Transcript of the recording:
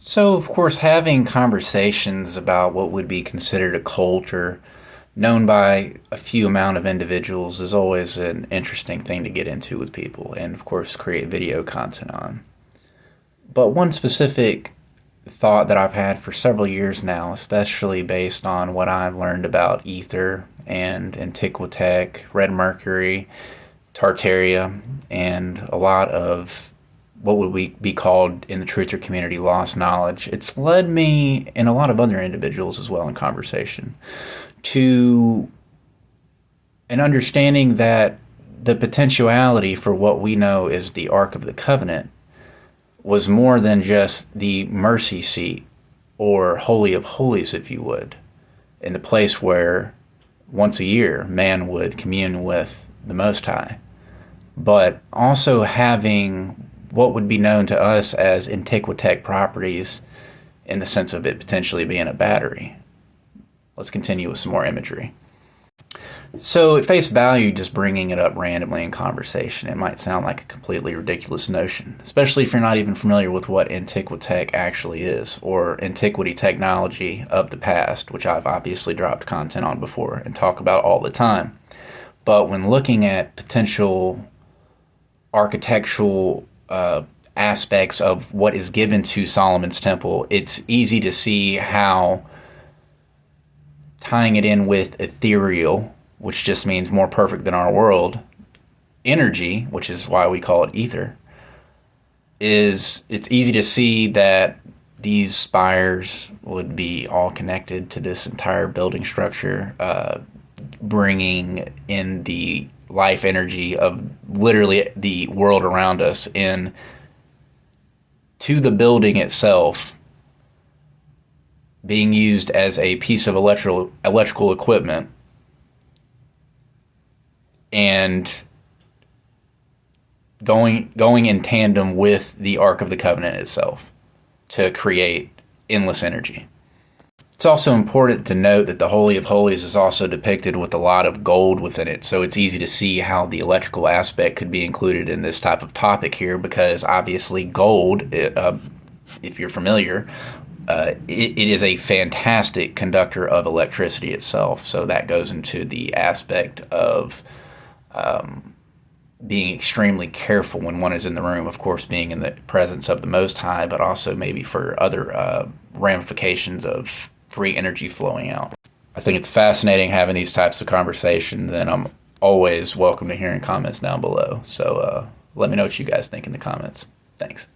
So, of course, having conversations about what would be considered a cult or known by a few amount of individuals is always an interesting thing to get into with people and, of course, create video content on. But one specific thought that I've had for several years now, especially based on what I've learned about ether and Antiquitech, Red Mercury, Tartaria, and a lot of what would we be called in the truther community lost knowledge. It's led me and a lot of other individuals as well in conversation to an understanding that the potentiality for what we know is the Ark of the Covenant was more than just the mercy seat or Holy of Holies, if you would, in the place where once a year man would commune with the Most High, but also having what would be known to us as Antiquitech properties in the sense of it potentially being a battery. Let's continue with some more imagery. So at face value, just bringing it up randomly in conversation, it might sound like a completely ridiculous notion, especially if you're not even familiar with what Antiquitech actually is, or antiquity technology of the past, which I've obviously dropped content on before and talk about all the time. But when looking at potential architectural aspects of what is given to Solomon's Temple, it's easy to see how tying it in with ethereal, which just means more perfect than our world, energy, which is why we call it ether, it's easy to see that these spires would be all connected to this entire building structure, bringing in the life energy of literally the world around us in to the building itself, being used as a piece of electrical equipment, and going in tandem with the Ark of the Covenant itself to create endless energy. It's also important to note that the Holy of Holies is also depicted with a lot of gold within it, so it's easy to see how the electrical aspect could be included in this type of topic here, because obviously gold, if you're familiar, it is a fantastic conductor of electricity itself, so that goes into the aspect of being extremely careful when one is in the room, of course being in the presence of the Most High, but also maybe for other ramifications of free energy flowing out. I think it's fascinating having these types of conversations, and I'm always welcome to hearing comments down below. So let me know what you guys think in the comments. Thanks.